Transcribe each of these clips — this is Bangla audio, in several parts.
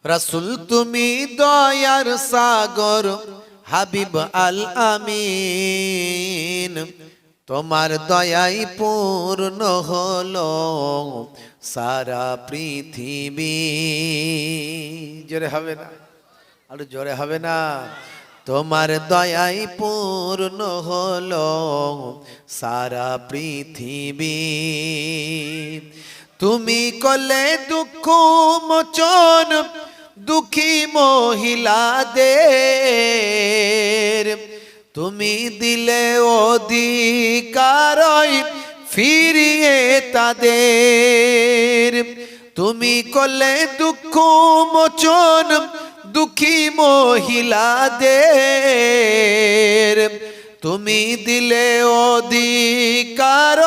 রাসূল তুমি দয়ার সাগর হাবিব আল আমিন, তোমার দয়াই পূর্ণ হলো সারা পৃথিবী। জোরে হবে না? আর জোরে হবে না? তোমার দয়াই পূর্ণ হলো সারা পৃথিবী। তুমি করলে দুঃখ মোচন দুঃখী মহিলাদের, তুমি দিলে অধিকার ফিরিয়ে তাদের। তুমি করলে দুঃখ মোচন দুঃখী মহিলাদের, তুমি দিলে অধিকার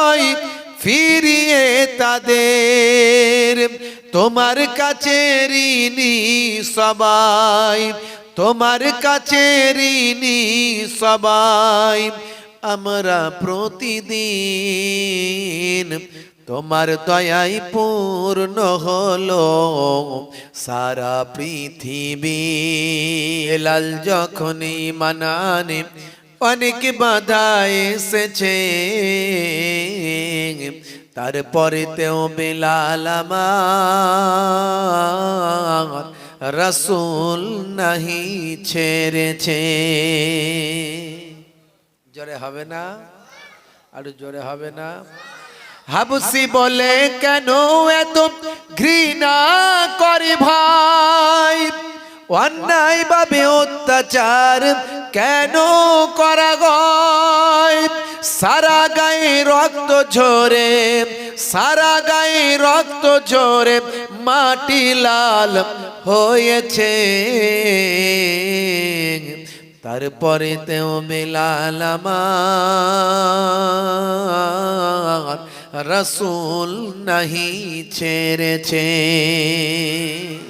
ফিরিয়ে তাদের। তোমার কাছে ঋণী সবাই, তোমার কাছে ঋণী সবাই আমরা প্রতিদিন। তোমার দয়াই পূর্ণ হলো সারা পৃথিবী। বেলাল যখনই মানানে অনেক বাধা এসেছে, তারপরেতেও বেলাল আমার রাসূল নাহি ছেড়েছে। জোরে হবে না? আর জোরে হবে না? হাবসি বলে কেন এত ঘৃণা করে ভাই, অন্যায় ভাবে অত্যাচার কেন করা গয়। সারা গায়ে রক্ত ঝরে, সারা গায়ে রক্ত ঝরে মাটি লাল হয়েছে, তারপরে তেও বেলাল আমার রাসূল নাহি ছেড়েছে।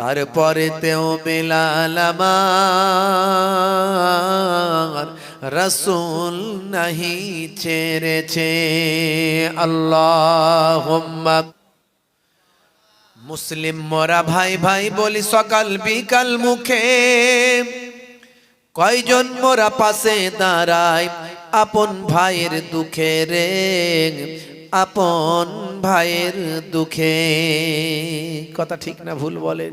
তারপরে তেও বেলাল আমার রাসূল নাহি ছেড়েছে। আল্লাহুম্মা। মুসলিম মোরা ভাই ভাই বলি সকাল বিকাল মুখে, কয়জন মোরা পাশে দাঁড়ায় আপন ভাইয়ের দুঃখে রে, আপন ভাইয়ের দুঃখে। কথা ঠিক না ভুল বলেন?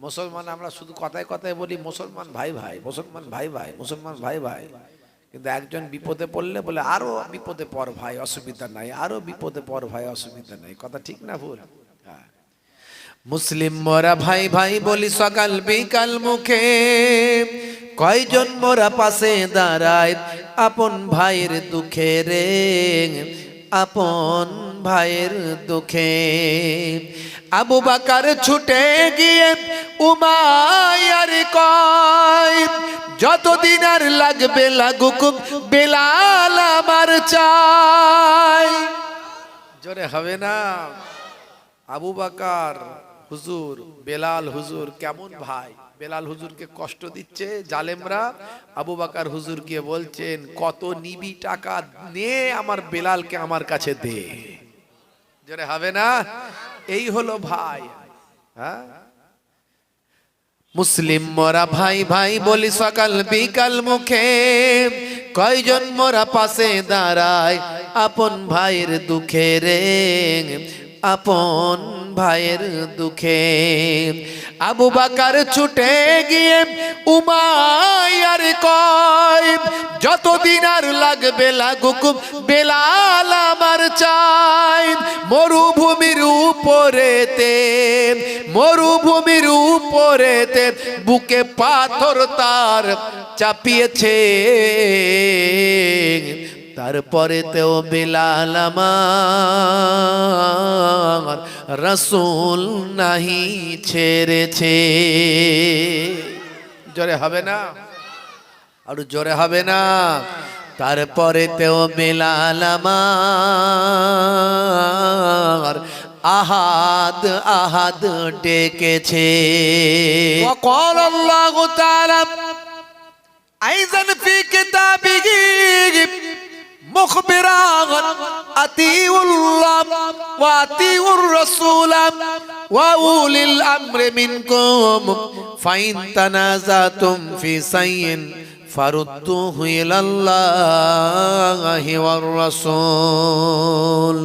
মুসলমান আমরা শুধু কথায় কথায় বলি মুসলমান ভাই ভাই, মুসলমান ভাই ভাই, মুসলমান ভাই ভাই, কিন্তু একজন বিপদে পড়লে বলে আরো বিপদে পড় ভাই অসুবিধা নাই, আরো বিপদে পড় ভাই অসুবিধা নাই। কথা ঠিক না ভুল? মুসলিম মোরা ভাই ভাই বলি সকাল বিকাল মুখে, কয়জন মোরা পাশে দাঁড়ায় আপন ভাইয়ের দুঃখে রে, আপন ভাইয়ের দুঃখে। আবু বকর ছুটে গিয়ে উমাইয়ার কয়, যতদিন আর লাগবে লাগুক বেলাল আমার চাই। জোরে হবে না? আবু বকর হুজুর, বেলাল হুজুর কেমন ভাই, বেলাল হুজুরকে কষ্ট দিচ্ছে জালেমরা। আবু বকর হুজুর গিয়ে বলছেন কত নিবি টাকা নে, আমার বেলালকে আমার কাছে দে। জোরে হবে না? এই হলো ভাই। হ্যাঁ, মুসলিম মোরা ভাই ভাই বলি সকাল বিকাল মুখে, কয়জন মোরা পাশে দাঁড়ায় আপন ভাইয়ের দুঃখে রে, আপন ভাইয়ের দুঃখে। আবু বকর ছুটে গিয়ে উমাইয়ার কয়, যতদিন আর লাগবে লাগুক বেলাল আমার চাই। মরুভূমির উপরেতে, মরুভূমির উপরেতে বুকে পাথর তার চাপিয়েছে, তারপরে তেও বেলাল আমার রাসূল নাহি ছেড়েছে। জোরে হবে না? আর জোরে হবে না? তারপরে তেও বেলাল আমার আহাদ আহাদ ডেকেছে। وقال الله تعالى أيضا في كتابه মুখবিরান আতিউল্লাহ ওয়া আতিউর রাসূল ওয়া উলিল আমরি মিনকুম ফাইন তানাজাতুম ফি শাইইন ফারুদ্দুহু ইলাল্লাহি ওয়ার রাসূল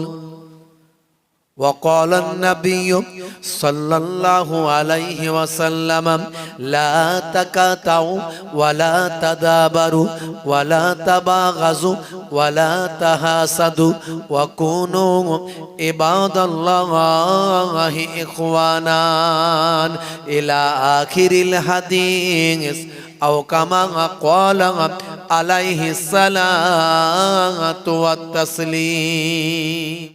وقال النبي صلى الله عليه وسلم لا تقاطعوا ولا تدابروا ولا تباغضوا ولا تحاسدوا وكونوا عباد الله إخوانا إلى آخر الحديث أو كما قال عليه الصلاة والتسليم